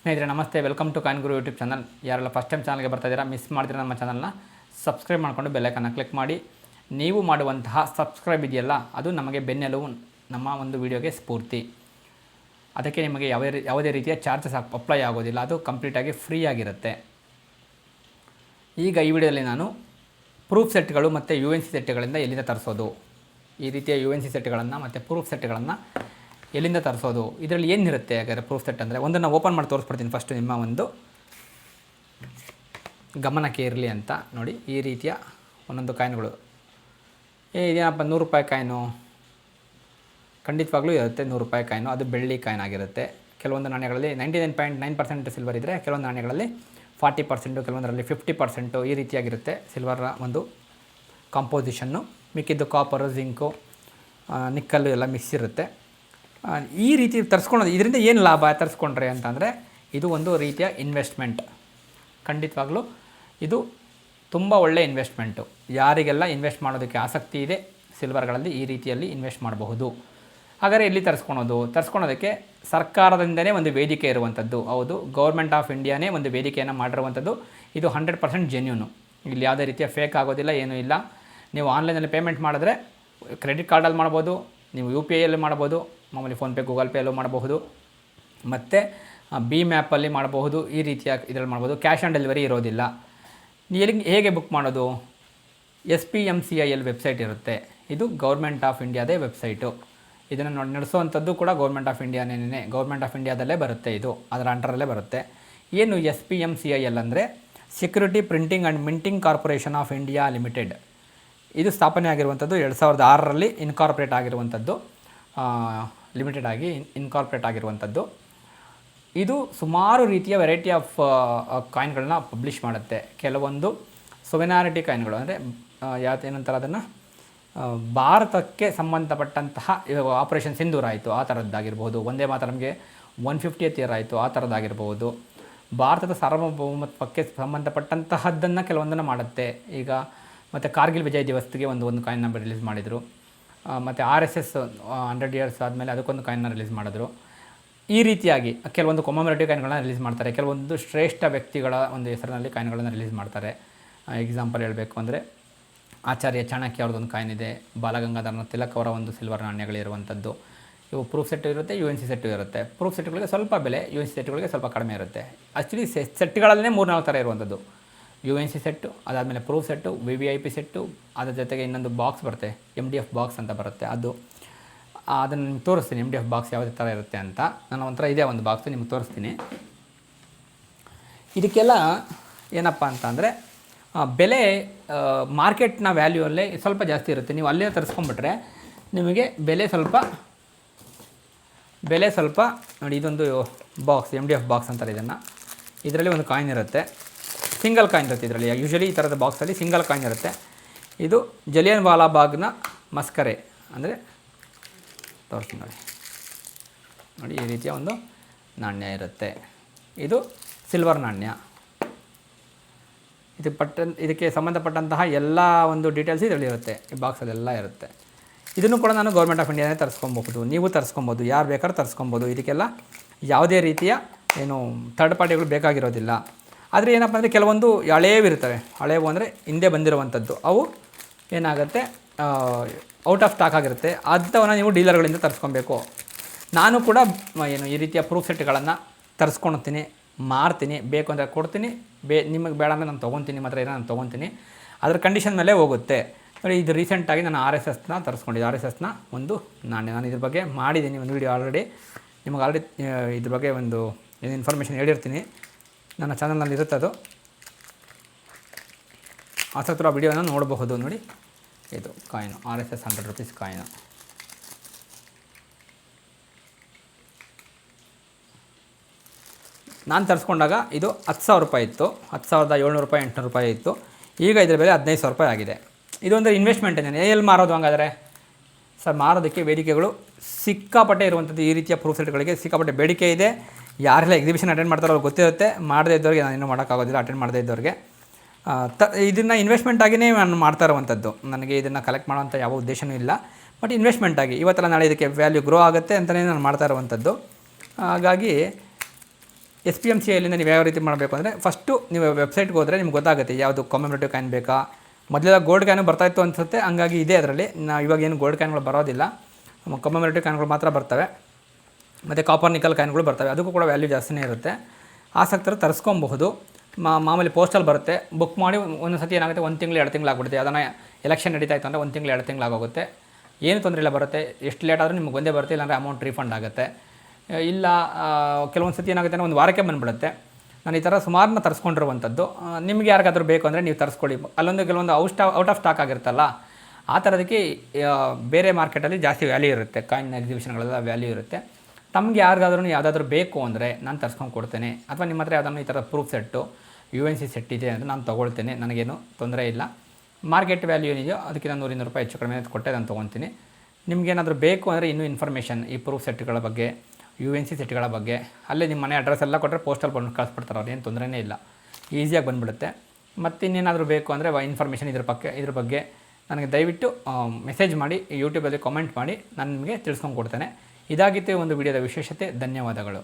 ಸ್ನೇಹಿತರೆ ನಮಸ್ತೆ, welcome to Coin Guru YouTube channel. ಯಾರೆಲ್ಲ ಫಸ್ಟ್ ಟೈಮ್ ಚಾನಲ್ಗೆ ಬರ್ತಾ ಇದ್ದೀರಾ, ಮಿಸ್ ಮಾಡ್ತೀರಾ ನಮ್ಮ ಚಾನಲ್ನ ಸಬ್ಸ್ಕ್ರೈಬ್ ಮಾಡಿಕೊಂಡು ಬೆಲ್ಲೈಕನ್ನ ಕ್ಲಿಕ್ ಮಾಡಿ. ನೀವು ಮಾಡುವಂತಹ ಸಬ್ಸ್ಕ್ರೈಬ್ ಇದೆಯಲ್ಲ, ಅದು ನಮಗೆ ಬೆನ್ನೆಲುಬು, ನಮ್ಮ ಒಂದು ವಿಡಿಯೋಗೆ ಸ್ಫೂರ್ತಿ. ಅದಕ್ಕೆ ನಿಮಗೆ ಯಾವುದೇ ರೀತಿಯ ಚಾರ್ಜಸ್ ಅಪ್ಲೈ ಆಗೋದಿಲ್ಲ, ಅದು ಕಂಪ್ಲೀಟಾಗಿ ಫ್ರೀ ಆಗಿರುತ್ತೆ. ಈಗ ಈ ವಿಡಿಯೋದಲ್ಲಿ ನಾನು ಪ್ರೂಫ್ ಸೆಟ್ಗಳು ಮತ್ತು UNC ಸೆಟ್ಗಳಿಂದ ಎಲ್ಲಿಂದ ತರಿಸೋದು, ಈ ರೀತಿಯ UNC ಸೆಟ್ಗಳನ್ನು ಮತ್ತು ಪ್ರೂಫ್ ಸೆಟ್ಗಳನ್ನು ಎಲ್ಲಿಂದ ತರಿಸೋದು, ಇದರಲ್ಲಿ ಏನಿರುತ್ತೆ ಹಾಗಾದರೆ ಪ್ರೂಫ್ ಸೆಟ್ ಅಂದರೆ. ಒಂದನ್ನು ಓಪನ್ ಮಾಡಿ ತೋರಿಸ್ಬಿಡ್ತೀನಿ. ಫಸ್ಟು ನಿಮ್ಮ ಒಂದು ಗಮನಕ್ಕೆ ಇರಲಿ ಅಂತ ನೋಡಿ. ಈ ರೀತಿಯ ಒಂದೊಂದು ಕಾಯಿನ್ಗಳು, ಇದೇನಪ್ಪ 100 ರೂಪಾಯಿ ಕಾಯಿನು, ಖಂಡಿತವಾಗ್ಲೂ ಇರುತ್ತೆ 100 ರೂಪಾಯಿ ಕಾಯಿನು. ಅದು ಬೆಳ್ಳಿ ಕಾಯಿನ್ ಆಗಿರುತ್ತೆ. ಕೆಲವೊಂದು ನಾಣ್ಯಗಳಲ್ಲಿ 99.9% ಸಿಲ್ವರ್ ಇದ್ದರೆ, ಕೆಲವೊಂದು ನಾಣ್ಯಗಳಲ್ಲಿ 40%, ಕೆಲವೊಂದರಲ್ಲಿ 50% ಈ ರೀತಿಯಾಗಿರುತ್ತೆ ಸಿಲ್ವರ ಒಂದು ಕಾಂಪೋಸಿಷನ್ನು. ಮಿಕ್ಕಿದ್ದು ಕಾಪರು, ಜಿಂಕು, ನಿಕ್ಕಲ್ಲು ಎಲ್ಲ ಮಿಕ್ಸ್ ಇರುತ್ತೆ. ಈ ರೀತಿ ತರಿಸ್ಕೊಳ್ಳೋದು, ಇದರಿಂದ ಏನು ಲಾಭ ತರಿಸ್ಕೊಂಡ್ರೆ ಅಂತಂದರೆ, ಇದು ಒಂದು ರೀತಿಯ ಇನ್ವೆಸ್ಟ್ಮೆಂಟ್. ಖಂಡಿತವಾಗ್ಲೂ ಇದು ತುಂಬ ಒಳ್ಳೆಯ ಇನ್ವೆಸ್ಟ್ಮೆಂಟು. ಯಾರಿಗೆಲ್ಲ ಇನ್ವೆಸ್ಟ್ ಮಾಡೋದಕ್ಕೆ ಆಸಕ್ತಿ ಇದೆ ಸಿಲ್ವರ್ಗಳಲ್ಲಿ, ಈ ರೀತಿಯಲ್ಲಿ ಇನ್ವೆಸ್ಟ್ ಮಾಡಬಹುದು. ಹಾಗಾದರೆ ಎಲ್ಲಿ ತರಿಸ್ಕೊಳೋದಕ್ಕೆ ಸರ್ಕಾರದಿಂದನೇ ಒಂದು ವೇದಿಕೆ ಇರುವಂಥದ್ದು. ಹೌದು, ಗೌರ್ಮೆಂಟ್ ಆಫ್ ಇಂಡಿಯಾನೇ ಒಂದು ವೇದಿಕೆಯನ್ನು ಮಾಡಿರುವಂಥದ್ದು. ಇದು 100% ಜೆನ್ಯೂನು. ಇಲ್ಲಿ ಯಾವುದೇ ರೀತಿಯ ಫೇಕ್ ಆಗೋದಿಲ್ಲ, ಏನೂ ಇಲ್ಲ. ನೀವು ಆನ್ಲೈನಲ್ಲಿ ಪೇಮೆಂಟ್ ಮಾಡಿದ್ರೆ ಕ್ರೆಡಿಟ್ ಕಾರ್ಡಲ್ಲಿ ಮಾಡ್ಬೋದು, ನೀವು UPI ಅಲ್ಲಿ ಮಾಡ್ಬೋದು, ಮಾಮೂಲಿ ಫೋನ್ಪೇ, ಗೂಗಲ್ ಪೇ ಅಲ್ಲೂ ಮಾಡಬಹುದು, ಮತ್ತು ಭೀಮ್ ಆ್ಯಪಲ್ಲಿ ಮಾಡಬಹುದು. ಈ ರೀತಿಯ ಇದರಲ್ಲಿ ಮಾಡ್ಬೋದು. ಕ್ಯಾಶ್ ಆನ್ ಡೆಲಿವರಿ ಇರೋದಿಲ್ಲ. ಹೇಗೆ ಬುಕ್ ಮಾಡೋದು? SPMCIL ವೆಬ್ಸೈಟ್ ಇರುತ್ತೆ. ಇದು ಗೌರ್ಮೆಂಟ್ ಆಫ್ ಇಂಡಿಯಾದೇ ವೆಬ್ಸೈಟು. ಇದನ್ನು ನಡೆಸುವಂಥದ್ದು ಕೂಡ ಗೌರ್ಮೆಂಟ್ ಆಫ್ ಇಂಡಿಯಾನೇ. ಗೌರ್ಮೆಂಟ್ ಆಫ್ ಇಂಡಿಯಾದಲ್ಲೇ ಬರುತ್ತೆ, ಇದು ಅದರ ಅಂಡರಲ್ಲೇ ಬರುತ್ತೆ. ಏನು SPMCIL ಅಂದರೆ security printing and minting corporation of India limited. ಇದು ಸ್ಥಾಪನೆ ಆಗಿರುವಂಥದ್ದು 2006ರಲ್ಲಿ ಇನ್ಕಾರ್ಪೊರೇಟ್ ಆಗಿರುವಂಥದ್ದು, ಲಿಮಿಟೆಡ್ ಆಗಿ ಇನ್ಕಾರ್ಪೊರೇಟ್ ಆಗಿರುವಂಥದ್ದು. ಇದು ಸುಮಾರು ರೀತಿಯ ವೆರೈಟಿ ಆಫ್ ಕಾಯಿನ್ಗಳನ್ನ ಪಬ್ಲಿಷ್ ಮಾಡುತ್ತೆ. ಕೆಲವೊಂದು ಸೊವೆನಾರಿಟಿ ಕಾಯಿನ್ಗಳು ಅಂದರೆ ಏನಂತಾರೆ ಅದನ್ನು, ಭಾರತಕ್ಕೆ ಸಂಬಂಧಪಟ್ಟಂತಹ ಆಪರೇಷನ್ ಸಿಂಧೂರ್ ಆಯಿತು, ಆ ಥರದ್ದಾಗಿರ್ಬೋದು. ಒಂದೇ ಮಾತರಮ್ಗೆ 150th ಇಯರ್ ಆಯಿತು, ಆ ಥರದ್ದಾಗಿರ್ಬೋದು. ಭಾರತದ ಸಾರ್ವಭೌಮತ್ವಕ್ಕೆ ಸಂಬಂಧಪಟ್ಟಂತಹದ್ದನ್ನು ಕೆಲವೊಂದನ್ನು ಮಾಡುತ್ತೆ. ಈಗ ಮತ್ತು ಕಾರ್ಗಿಲ್ ವಿಜಯ್ ದಿವಸ್ಗೆ ಒಂದು ಕಾಯಿನ್ನ ರಿಲೀಸ್ ಮಾಡಿದರು. ಮತ್ತು RSS 100 ಇಯರ್ಸ್ ಆದಮೇಲೆ ಅದಕ್ಕೊಂದು ಕಾಯಿನ್ನ ರಿಲೀಸ್ ಮಾಡಿದ್ರು. ಈ ರೀತಿಯಾಗಿ ಕೆಲವೊಂದು ಕೊಮಮರೇಟಿವ್ ಕಾಯಿನ್ಗಳನ್ನ ರಿಲೀಸ್ ಮಾಡ್ತಾರೆ. ಕೆಲವೊಂದು ಶ್ರೇಷ್ಠ ವ್ಯಕ್ತಿಗಳ ಒಂದು ಹೆಸರಿನಲ್ಲಿ ಕಾಯಿನ್ಗಳನ್ನು ರಿಲೀಸ್ ಮಾಡ್ತಾರೆ. ಎಕ್ಸಾಂಪಲ್ ಹೇಳಬೇಕು ಅಂದರೆ, ಆಚಾರ್ಯ ಚಾಣಕ್ಯ ಅವ್ರದ್ದೊಂದು ಕಾಯಿನ್ ಇದೆ, ಬಾಲಗಂಗಾಧರ ತಿಲಕ್ ಅವರ ಒಂದು ಸಿಲ್ವರ್ ನಾಣ್ಯಗಳಿರುವಂಥದ್ದು. ಇವು ಪ್ರೂಫ್ ಸೆಟ್ಟು ಇರುತ್ತೆ, UNC ಸೆಟ್ಟು ಇರುತ್ತೆ. ಪ್ರೂಫ್ ಸೆಟ್ಗಳಿಗೆ ಸ್ವಲ್ಪ ಬೆಲೆ, UNC ಸೆಟ್ಗಳಿಗೆ ಸ್ವಲ್ಪ ಕಡಿಮೆ ಇರುತ್ತೆ. ಆ್ಯಕ್ಚುಲಿ ಸೆಟ್ಗಳಲ್ಲೇ 3-4 ಥರ ಇರುವಂಥದ್ದು. UNC ಸೆಟ್ಟು, ಅದಾದಮೇಲೆ ಪ್ರೂಫ್ ಸೆಟ್ಟು, VVIP ಸೆಟ್ಟು, ಅದರ ಜೊತೆಗೆ ಇನ್ನೊಂದು ಬಾಕ್ಸ್ ಬರುತ್ತೆ, MDF ಬಾಕ್ಸ್ ಅಂತ ಬರುತ್ತೆ. ಅದನ್ನು ನಿಮ್ಗೆ ತೋರಿಸ್ತೀನಿ, MDF ಬಾಕ್ಸ್ ಯಾವುದೇ ಥರ ಇರುತ್ತೆ ಅಂತ. ನಾನು ಒಂಥರ ಇದೆ ಒಂದು ಬಾಕ್ಸು ನಿಮ್ಗೆ ತೋರಿಸ್ತೀನಿ. ಇದಕ್ಕೆಲ್ಲ ಏನಪ್ಪ ಅಂತಂದರೆ, ಬೆಲೆ ಮಾರ್ಕೆಟ್ನ ವ್ಯಾಲ್ಯೂಲ್ಲೇ ಸ್ವಲ್ಪ ಜಾಸ್ತಿ ಇರುತ್ತೆ. ನೀವು ಅಲ್ಲೇ ತರಿಸ್ಕೊಂಬಿಟ್ರೆ ನಿಮಗೆ ಬೆಲೆ ಸ್ವಲ್ಪ ನೋಡಿ. ಇದೊಂದು ಬಾಕ್ಸ್, MDF ಬಾಕ್ಸ್ ಅಂತಾರೆ ಇದನ್ನು. ಇದರಲ್ಲಿ ಒಂದು ಕಾಯಿನ್ ಇರುತ್ತೆ, ಸಿಂಗಲ್ ಕಾಯಿನ್ ಇರುತ್ತೆ ಇದರಲ್ಲಿ. ಯೂಶ್ವಲಿ ಈ ಥರದ ಬಾಕ್ಸಲ್ಲಿ ಸಿಂಗಲ್ ಕಾಯಿನ್ ಇರುತ್ತೆ. ಇದು ಜಲಿಯನ್ ವಾಲಾ ಬಾಗ್ನ ಮಸ್ಕರೆ ಅಂದರೆ ತೋರಿಸ್ತೀನಿ ನೋಡಿ. ಈ ರೀತಿಯ ಒಂದು ನಾಣ್ಯ ಇರುತ್ತೆ. ಇದು ಸಿಲ್ವರ್ ನಾಣ್ಯ. ಇದಕ್ಕೆ ಸಂಬಂಧಪಟ್ಟಂತಹ ಎಲ್ಲ ಒಂದು ಡೀಟೇಲ್ಸ್ ಇದರಲ್ಲಿ ಇರುತ್ತೆ, ಈ ಬಾಕ್ಸಲ್ಲೆಲ್ಲ ಇರುತ್ತೆ. ಇದನ್ನು ಕೂಡ ನಾನು ಗೌರ್ಮೆಂಟ್ ಆಫ್ ಇಂಡಿಯಾನೇ ತರಿಸ್ಕೊಬೋದು, ನೀವು ತರಿಸ್ಕೊಬೋದು, ಯಾರು ಬೇಕಾದ್ರೂ ತರಿಸ್ಕೊಬೋದು. ಇದಕ್ಕೆಲ್ಲ ಯಾವುದೇ ರೀತಿಯ ಥರ್ಡ್ ಪಾರ್ಟಿಗಳು ಬೇಕಾಗಿರೋದಿಲ್ಲ. ಆದರೆ ಏನಪ್ಪ ಅಂದರೆ, ಕೆಲವೊಂದು ಹಳೇವಿರ್ತವೆ. ಹಳೇವು ಅಂದರೆ ಹಿಂದೆ ಬಂದಿರುವಂಥದ್ದು. ಅವು ಏನಾಗುತ್ತೆ, ಔಟ್ ಆಫ್ ಸ್ಟಾಕ್ ಆಗಿರುತ್ತೆ. ಅಂಥವನ್ನ ನೀವು ಡೀಲರ್ಗಳಿಂದ ತರಿಸ್ಕೊಬೇಕು. ನಾನು ಕೂಡ ಈ ರೀತಿಯ ಪ್ರೂಫ್ ಸೆಟ್ಗಳನ್ನು ತರಿಸ್ಕೊಳ್ತೀನಿ, ಮಾರ್ತೀನಿ. ಬೇಕು ಅಂದರೆ ಕೊಡ್ತೀನಿ, ನಿಮಗೆ ಬೇಡ ಅಂದರೆ ನಾನು ತೊಗೊತೀನಿ, ಮಾತ್ರ ಏನೋ ನಾನು ತೊಗೊತೀನಿ. ಅದರ ಕಂಡೀಷನ್ ಮೇಲೆ ಹೋಗುತ್ತೆ. ನೋಡಿ, ಇದು ರೀಸೆಂಟಾಗಿ ನಾನು RSSನ ತರಿಸ್ಕೊಂಡಿದ್ದೆ. RSSನ ಒಂದು ನಾಣ್ಯ. ನಾನು ಇದ್ರ ಬಗ್ಗೆ ಮಾಡಿದ್ದೀನಿ ಒಂದು ವೀಡಿಯೋ ಆಲ್ರೆಡಿ. ನಿಮಗೆ ಆಲ್ರೆಡಿ ಇದ್ರ ಬಗ್ಗೆ ಒಂದು ಇನ್ಫಾರ್ಮೇಷನ್ ಹೇಳಿರ್ತೀನಿ, ನನ್ನ ಚಾನಲ್ನಲ್ಲಿ ಇರುತ್ತೆ. ಅದು ಆಸಕ್ತರು ಆ ವಿಡಿಯೋನ ನೋಡಬಹುದು. ನೋಡಿ, ಇದು ಕಾಯಿನು RSS 100 ರೂಪೀಸ್ ಕಾಯಿನು. ನಾನು ತರಿಸ್ಕೊಂಡಾಗ ಇದು 10,000 ರೂಪಾಯಿ ಇತ್ತು, 10,700 ರೂಪಾಯಿ, 800 ರೂಪಾಯಿ ಇತ್ತು. ಈಗ ಇದರ ಬೆಲೆ 15,000 ರೂಪಾಯಿ ಆಗಿದೆ. ಇದೊಂದು ಇನ್ವೆಸ್ಟ್ಮೆಂಟ್ ಏನೇನು. ಎಲ್ಲಿ ಮಾರೋದು ಹಂಗಾದರೆ? ಸರ್, ಮಾರೋದಕ್ಕೆ ವೇದಿಕೆಗಳು ಸಿಕ್ಕಾಪಟ್ಟೆ ಇರುವಂಥದ್ದು. ಈ ರೀತಿಯ ಪ್ರೂಫ್ ಸೆಟ್ಗಳಿಗೆ ಸಿಕ್ಕಾಪಟ್ಟೆ ಬೇಡಿಕೆ ಇದೆ. ಯಾರೆಲ್ಲ ಎಕ್ಸಿಬಿಷನ್ ಅಟೆಂಡ್ ಮಾಡ್ತಾರೋ ಅವ್ರಿಗೆ ಗೊತ್ತಿರುತ್ತೆ. ಮಾಡದೇ ಇದ್ದವ್ರಿಗೆ ನಾನು ಇನ್ನೂ ಮಾಡೋಕ್ಕಾಗೋದಿಲ್ಲ, ಅಟೆಂಡ್ ಮಾಡದೇ ಇದ್ದವ್ರಿಗೆ. ಇದನ್ನು ಇನ್ವೆಸ್ಟ್ಮೆಂಟ್ ಆಗಿಯೇ ನಾನು ಮಾಡ್ತಾ ಇರುವಂಥದ್ದು. ನನಗೆ ಇದನ್ನು ಕಲೆಕ್ಟ್ ಮಾಡೋವಂಥ ಯಾವ ಉದ್ದೇಶವೂ ಇಲ್ಲ. ಬಟ್ ಇನ್ವೆಸ್ಟ್ಮೆಂಟಾಗಿ ಇವತ್ತೆಲ್ಲ ನಾಳೆ ಇದಕ್ಕೆ ವ್ಯಾಲ್ಯೂ ಗ್ರೋ ಆಗುತ್ತೆ ಅಂತಲೇ ನಾನು ಮಾಡ್ತಾ ಇರುವಂಥದ್ದು. ಹಾಗಾಗಿ SPMCಯಿಂದ ನೀವು ಯಾವ ರೀತಿ ಮಾಡಬೇಕು ಅಂದರೆ ಫಸ್ಟು ನೀವು ವೆಬ್ಸೈಟ್ಗೆ ಹೋದರೆ ನಿಮ್ಗೆ ಗೊತ್ತಾಗುತ್ತೆ ಯಾವುದು ಕಮೆಮರೇಟಿವ್ ಕಾಯಿನ್ ಬೇಕಾ. ಮೊದಲೆಲ್ಲ ಗೋಲ್ಡ್ ಕಾಯಿನು ಬರ್ತಾಯಿತ್ತು ಅನಿಸುತ್ತೆ, ಹಂಗಾಗಿ ಇದೆ ಅದರಲ್ಲಿ. ಇವಾಗ ಏನು ಗೋಲ್ಡ್ ಕಾಯಿನ್ಗಳು ಬರೋದಿಲ್ಲ, ಕಮೆಮರೇಟಿವ್ ಕಾಯಿನ್ಗಳು ಮಾತ್ರ ಬರ್ತವೆ. ಮತ್ತು ಕಾಪರ್ ನಿಕಲ್ ಕಾಯಿನ್ಗಳು ಬರ್ತವೆ, ಅದಕ್ಕೂ ಕೂಡ ವ್ಯಾಲ್ಯೂ ಜಾಸ್ತಿನೇ ಇರುತ್ತೆ. ಆಸಕ್ತರು ತರಿಸ್ಕೊಬಹುದು. ಮಾಮೂಲಿ ಪೋಸ್ಟಲ್ಲಿ ಬರುತ್ತೆ, ಬುಕ್ ಮಾಡಿ ಒಂದು ಸತಿ ಏನಾಗುತ್ತೆ 1 ತಿಂಗಳು 2 ತಿಂಗಳು ಆಗ್ಬಿಡುತ್ತೆ. ಅದನ್ನು ಎಲೆಕ್ಷನ್ ನಡೀತಾ ಇತ್ತು ಅಂದರೆ 1 ತಿಂಗಳು 2 ತಿಂಗಳು ಆಗೋಗುತ್ತೆ. ಏನು ತೊಂದರೆ ಇಲ್ಲ, ಬರುತ್ತೆ. ಎಷ್ಟು ಲೇಟ್ ಆದರೂ ನಿಮ್ಗೆ ಒಂದೇ ಬರುತ್ತೆ, ಇಲ್ಲಾಂದರೆ ಅಮೌಂಟ್ ರೀಫಂಡ್ ಆಗುತ್ತೆ. ಇಲ್ಲ ಕೆಲವೊಂದು ಸತಿ ಏನಾಗುತ್ತೆ ಅಂದರೆ 1 ವಾರಕ್ಕೆ ಬಂದುಬಿಡುತ್ತೆ. ನಾನು ಈ ಥರ ಸುಮಾರನ್ನ ತರಿಸ್ಕೊಂಡಿರುವಂಥದ್ದು. ನಿಮ್ಗೆ ಯಾರಿಗಾದ್ರೂ ಬೇಕು ಅಂದರೆ ನೀವು ತರಿಸ್ಕೊಳ್ಳಿ. ಕೆಲವೊಂದು ಔಟ್ ಆಫ್ ಸ್ಟಾಕ್ ಆಗಿರುತ್ತಲ್ಲ, ಆ ಥರದಕ್ಕೆ ಬೇರೆ ಮಾರ್ಕೆಟಲ್ಲಿ ಜಾಸ್ತಿ ವ್ಯಾಲ್ಯೂ ಇರುತ್ತೆ. ಕಾಯಿನ್ ಎಕ್ಸಿಬಿಷನ್ಗಳೆಲ್ಲ ವ್ಯಾಲ್ಯೂ ಇರುತ್ತೆ. ತಮಗೆ ಯಾರಿಗಾದ್ರೂ ಯಾವುದಾದ್ರೂ ಬೇಕು ಅಂದರೆ ನಾನು ತರಿಸ್ಕೊಂಡು ಕೊಡ್ತೇನೆ. ಅಥವಾ ನಿಮ್ಮ ಹತ್ರ ಯಾವುದಾದ್ರು ಈ ಥರ ಪ್ರೂಫ್ ಸೆಟ್ಟು UNC ಸೆಟ್ ಇದೆ ಅಂದರೆ ನಾನು ತೊಗೊಳ್ತೇನೆ, ನನಗೇನು ತೊಂದರೆ ಇಲ್ಲ. ಮಾರ್ಕೆಟ್ ವ್ಯಾಲ್ಯೂ ಏನಿದೆಯೋ ಅದಕ್ಕಿಂತ $100 ಹೆಚ್ಚು ಕಡಿಮೆ ಕೊಟ್ಟೆ ನಾನು ತೊಗೊತೀನಿ. ನಿಮಗೇನಾದರೂ ಬೇಕು ಅಂದರೆ ಇನ್ನೂ ಇನ್ಫಾರ್ಮೇಷನ್ ಈ ಪ್ರೂಫ್ ಸೆಟ್ಗಳ ಬಗ್ಗೆ, UNC ಸೆಟ್ಗಳ ಬಗ್ಗೆ, ಅಲ್ಲೇ ನಿಮ್ಮ ಮನೆ ಅಡ್ರೆಸ್ ಎಲ್ಲ ಕೊಟ್ಟರೆ ಪೋಸ್ಟಲ್ಲಿ ಬಂದು ಕಳಿಸ್ಬಿಡ್ತಾರೆ. ಅವ್ರು ಏನು ತೊಂದರೆನೇ ಇಲ್ಲ, ಈಸಿಯಾಗಿ ಬಂದುಬಿಡುತ್ತೆ. ಮತ್ತು ಇನ್ನೇನಾದರೂ ಬೇಕು ಅಂದರೆ ಇನ್ಫಾರ್ಮೇಷನ್ ಇದ್ರ ಬಗ್ಗೆ ನನಗೆ ದಯವಿಟ್ಟು ಮೆಸೇಜ್ ಮಾಡಿ, ಯೂಟ್ಯೂಬಲ್ಲಿ ಕಾಮೆಂಟ್ ಮಾಡಿ, ನಾನು ನಿಮಗೆ ತಿಳಿಸ್ಕೊಂಡು ಕೊಡ್ತೇನೆ. ಇದಾಗಿತ್ತು ಒಂದು ವಿಡಿಯೋದ ವಿಶೇಷತೆ. ಧನ್ಯವಾದಗಳು.